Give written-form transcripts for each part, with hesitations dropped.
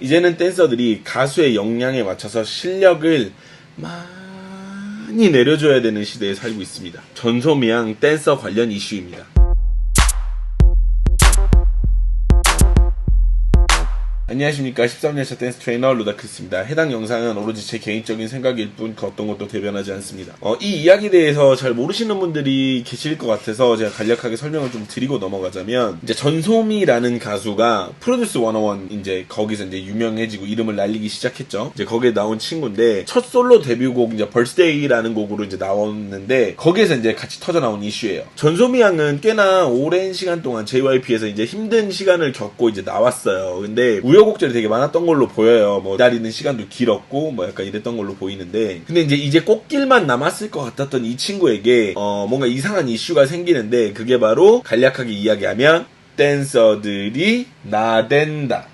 이제는 댄서들이 가수의 역량에 맞춰서 실력을 많이 내려줘야 되는 시대에 살고 있습니다. 전소미양 댄서 관련 이슈입니다. 안녕하십니까. 13년차 댄스 트레이너 루다크스입니다. 해당 영상은 오로지 제 개인적인 생각일 뿐 그 어떤 것도 대변하지 않습니다. 이 이야기에 대해서 잘 모르시는 분들이 계실 것 같아서 제가 간략하게 설명을 좀 드리고 넘어가자면, 이제 전소미라는 가수가 프로듀스 101 이제 거기서 이제 유명해지고 이름을 날리기 시작했죠. 이제 거기에 나온 친구인데 첫 솔로 데뷔곡 이제 벌스데이라는 곡으로 이제 나왔는데 거기에서 이제 같이 터져 나온 이슈예요. 전소미 양은 꽤나 오랜 시간 동안 JYP에서 이제 힘든 시간을 겪고 이제 나왔어요. 근데 우여곡절이 되게 많았던 걸로 보여요. 뭐 기다리는 시간도 길었고 뭐 약간 이랬던 걸로 보이는데, 근데 이제 꽃길만 남았을 것 같았던 이 친구에게 뭔가 이상한 이슈가 생기는데, 그게 바로 간략하게 이야기하면 댄서들이 나댄다.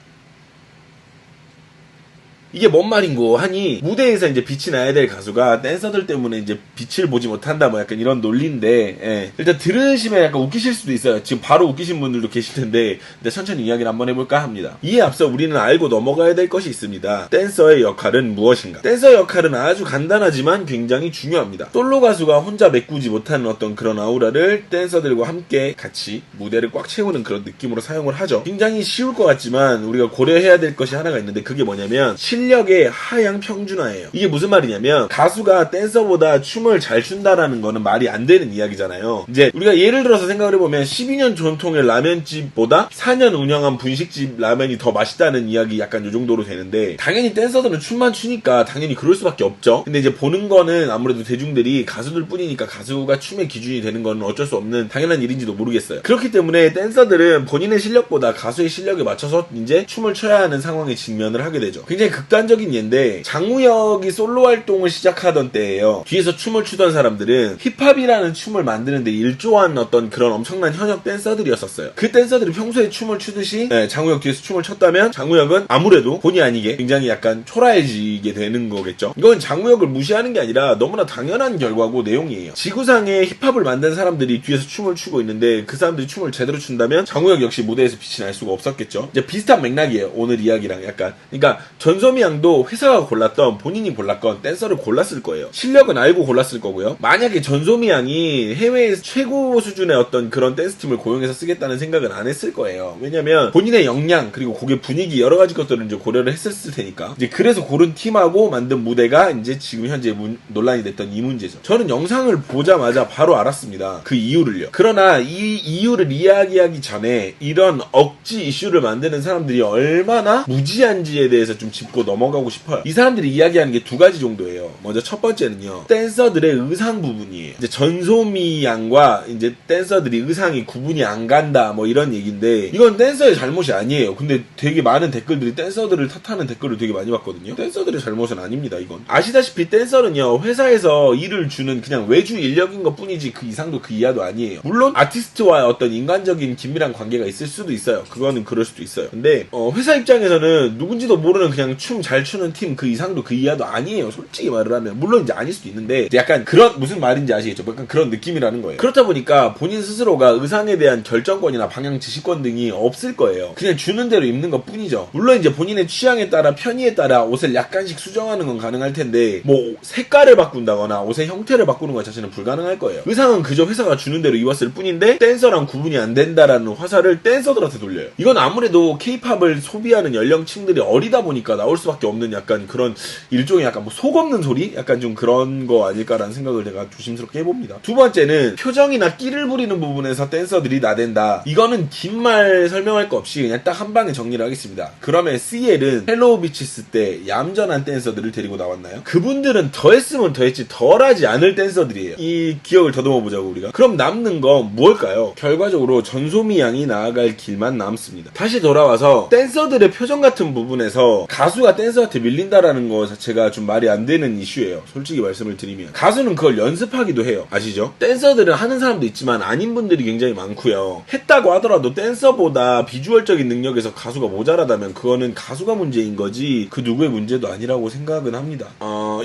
이게 뭔 말인고 하니, 무대에서 이제 빛이 나야 될 가수가 댄서들 때문에 이제 빛을 보지 못한다, 뭐 약간 이런 논리인데, 예. 일단 들으시면 약간 웃기실 수도 있어요. 지금 바로 웃기신 분들도 계실 텐데, 근데 천천히 이야기를 한번 해볼까 합니다. 이에 앞서 우리는 알고 넘어가야 될 것이 있습니다. 댄서의 역할은 무엇인가? 댄서의 역할은 아주 간단하지만 굉장히 중요합니다. 솔로 가수가 혼자 메꾸지 못하는 어떤 그런 아우라를 댄서들과 함께 같이 무대를 꽉 채우는 그런 느낌으로 사용을 하죠. 굉장히 쉬울 것 같지만 우리가 고려해야 될 것이 하나가 있는데, 그게 뭐냐면 실력의 하향 평준화예요. 이게 무슨 말이냐면, 가수가 댄서보다 춤을 잘 춘다라는 거는 말이 안 되는 이야기잖아요. 이제 우리가 예를 들어서 생각을 해보면 12년 전통의 라면집보다 4년 운영한 분식집 라면이 더 맛있다는 이야기, 약간 이 정도로 되는데, 당연히 댄서들은 춤만 추니까 당연히 그럴 수밖에 없죠. 근데 이제 보는 거는 아무래도 대중들이 가수들 뿐이니까 가수가 춤의 기준이 되는 건 어쩔 수 없는 당연한 일인지도 모르겠어요. 그렇기 때문에 댄서들은 본인의 실력보다 가수의 실력에 맞춰서 이제 춤을 춰야 하는 상황에 직면을 하게 되죠. 굉장히 극단적인 예인데, 장우혁이 솔로 활동을 시작하던 때예요. 뒤에서 춤을 추던 사람들은 힙합이라는 춤을 만드는데 일조한 어떤 그런 엄청난 현역 댄서들이었었어요. 그 댄서들이 평소에 춤을 추듯이 장우혁 뒤에서 춤을 췄다면 장우혁은 아무래도 본의 아니게 굉장히 약간 초라해지게 되는 거겠죠. 이건 장우혁을 무시하는 게 아니라 너무나 당연한 결과고 내용이에요. 지구상에 힙합을 만든 사람들이 뒤에서 춤을 추고 있는데 그 사람들이 춤을 제대로 춘다면 장우혁 역시 무대에서 빛이 날 수가 없었겠죠. 이제 비슷한 맥락이에요, 오늘 이야기랑 약간. 그러니까 전소미 양도 회사가 골랐던 본인이 골랐건 댄서를 골랐을 거예요. 실력은 알고 골랐을 거고요. 만약에 전소미 양이 해외에서 최고 수준의 어떤 그런 댄스팀을 고용해서 쓰겠다는 생각은 안 했을 거예요. 왜냐면 본인의 역량 그리고 곡의 분위기 여러 가지 것들을 이제 고려를 했었을 테니까. 이제 그래서 고른 팀하고 만든 무대가 이제 지금 현재 논란이 됐던 이 문제죠. 저는 영상을 보자마자 바로 알았습니다, 그 이유를요. 그러나 이 이유를 이야기하기 전에 이런 억지 이슈를 만드는 사람들이 얼마나 무지한지에 대해서 좀 짚고 넘어가고 싶어요. 이 사람들이 이야기하는 게 두 가지 정도예요. 먼저 첫 번째는요, 댄서들의 의상 부분이에요. 이제 전소미 양과 이제 댄서들이 의상이 구분이 안 간다, 뭐 이런 얘기인데, 이건 댄서의 잘못이 아니에요. 근데 되게 많은 댓글들이 댄서들을 탓하는 댓글을 되게 많이 봤거든요. 댄서들의 잘못은 아닙니다, 이건. 아시다시피 댄서는요, 회사에서 일을 주는 그냥 외주 인력인 것 뿐이지 그 이상도 그 이하도 아니에요. 물론 아티스트와 어떤 인간적인 긴밀한 관계가 있을 수도 있어요. 그거는 그럴 수도 있어요. 근데 회사 입장에서는 누군지도 모르는 그냥 춤 잘 추는 팀 그 이상도 그 이하도 아니에요, 솔직히 말을 하면. 물론 이제 아닐 수도 있는데 약간 그런, 무슨 말인지 아시겠죠? 약간 그런 느낌이라는 거예요. 그렇다 보니까 본인 스스로가 의상에 대한 결정권이나 방향 지시권 등이 없을 거예요. 그냥 주는 대로 입는 것 뿐이죠. 물론 이제 본인의 취향에 따라, 편의에 따라 옷을 약간씩 수정하는 건 가능할 텐데, 뭐 색깔을 바꾼다거나 옷의 형태를 바꾸는 것 자체는 불가능할 거예요. 의상은 그저 회사가 주는 대로 입었을 뿐인데 댄서랑 구분이 안 된다라는 화살을 댄서들한테 돌려요. 이건 아무래도 K-팝을 소비하는 연령층들이 어리다 보니까 나올 수밖에 없는 약간 그런 일종의 약간 뭐 속 없는 소리? 약간 좀 그런 거 아닐까라는 생각을 제가 조심스럽게 해봅니다. 두 번째는 표정이나 끼를 부리는 부분에서 댄서들이 나댄다. 이거는 긴 말 설명할 거 없이 그냥 딱 한 방에 정리를 하겠습니다. 그러면 CL은 헬로우 비치스 때 얌전한 댄서들을 데리고 나왔나요? 그분들은 더했으면 더했지 덜하지 않을 댄서들이에요. 이 기억을 더듬어 보자고 우리가. 그럼 남는 건 무엇일까요? 결과적으로 전소미 양이 나아갈 길만 남습니다. 다시 돌아와서 댄서들의 표정 같은 부분에서 가수가 댄서한테 밀린다라는 거 자체가 좀 말이 안 되는 이슈예요, 솔직히 말씀을 드리면. 가수는 그걸 연습하기도 해요, 아시죠? 댄서들은 하는 사람도 있지만 아닌 분들이 굉장히 많고요. 했다고 하더라도 댄서보다 비주얼적인 능력에서 가수가 모자라다면 그거는 가수가 문제인 거지 그 누구의 문제도 아니라고 생각은 합니다.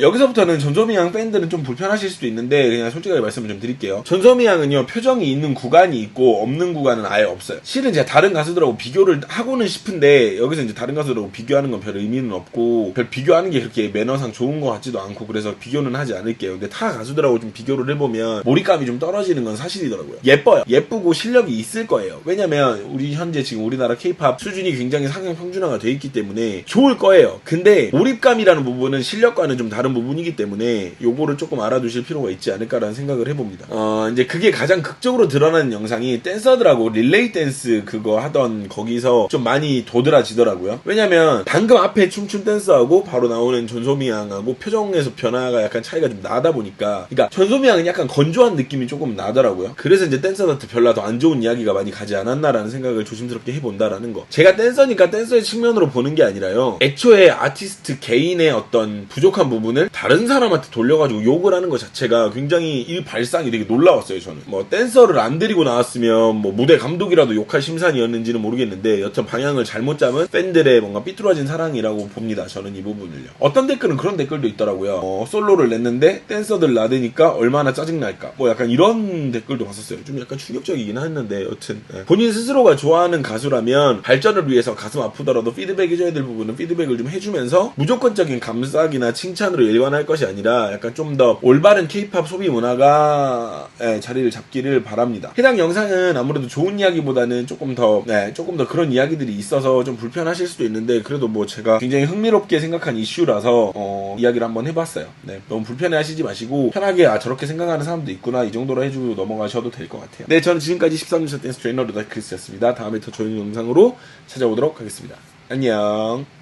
여기서부터는 전소미 양 팬들은 좀 불편하실 수도 있는데 그냥 솔직하게 말씀을 좀 드릴게요. 전소미 양은요, 표정이 있는 구간이 있고 없는 구간은 아예 없어요. 실은 제가 다른 가수들하고 비교를 하고는 싶은데 여기서 이제 다른 가수들하고 비교하는 건 별 의미는 없고 별 비교하는 게 그렇게 매너상 좋은 것 같지도 않고 그래서 비교는 하지 않을게요. 근데 타 가수들하고 좀 비교를 해보면 몰입감이 좀 떨어지는 건 사실이더라고요. 예뻐요. 예쁘고 실력이 있을 거예요. 왜냐면 우리 현재 지금 우리나라 K-팝 수준이 굉장히 상향 평준화가 돼 있기 때문에 좋을 거예요. 근데 몰입감이라는 부분은 실력과는 좀 다른 부분이기 때문에 요거를 조금 알아두실 필요가 있지 않을까라는 생각을 해봅니다. 이제 그게 가장 극적으로 드러나는 영상이 댄서들하고 릴레이 댄스 그거 하던 거기서 좀 많이 도드라지더라고요. 왜냐면 방금 앞에 춤춘 댄서하고 바로 나오는 전소미 양하고 표정에서 변화가 약간 차이가 좀 나다 보니까, 그러니까 전소미 양은 약간 건조한 느낌이 조금 나더라고요. 그래서 이제 댄서한테 별로 더 안 좋은 이야기가 많이 가지 않았나라는 생각을 조심스럽게 해본다라는 거. 제가 댄서니까 댄서의 측면으로 보는 게 아니라요, 애초에 아티스트 개인의 어떤 부족한 부분을 다른 사람한테 돌려가지고 욕을 하는 것 자체가 굉장히 이 발상이 되게 놀라웠어요. 저는 뭐 댄서를 안 데리고 나왔으면 뭐 무대 감독이라도 욕할 심산이었는지는 모르겠는데 여튼 방향을 잘못 잡은 팬들의 뭔가 삐뚤어진 사랑이라고 봅니다. 저는 이 부분을요. 어떤 댓글은 그런 댓글도 있더라고요. 솔로를 냈는데 댄서들 나대니까 얼마나 짜증날까, 뭐 약간 이런 댓글도 봤었어요. 좀 약간 충격적이긴 했는데 여튼 본인 스스로가 좋아하는 가수라면 발전을 위해서 가슴 아프더라도 피드백 해줘야 될 부분은 피드백을 좀 해주면서 무조건적인 감싸기나 칭찬으로 일관할 것이 아니라 약간 좀 더 올바른 K-팝 소비 문화가 자리를 잡기를 바랍니다. 해당 영상은 아무래도 좋은 이야기보다는 조금 더 그런 이야기들이 있어서 좀 불편하실 수도 있는데 그래도 뭐 제가 굉장히 흥미롭게 생각한 이슈라서 이야기를 한번 해봤어요. 너무 불편해 하시지 마시고 편하게 저렇게 생각하는 사람도 있구나 이 정도로 해주고 넘어가셔도 될 것 같아요. 네, 저는 지금까지 13년 댄스 트레이너 루다크리스였습니다. 다음에 더 좋은 영상으로 찾아오도록 하겠습니다. 안녕.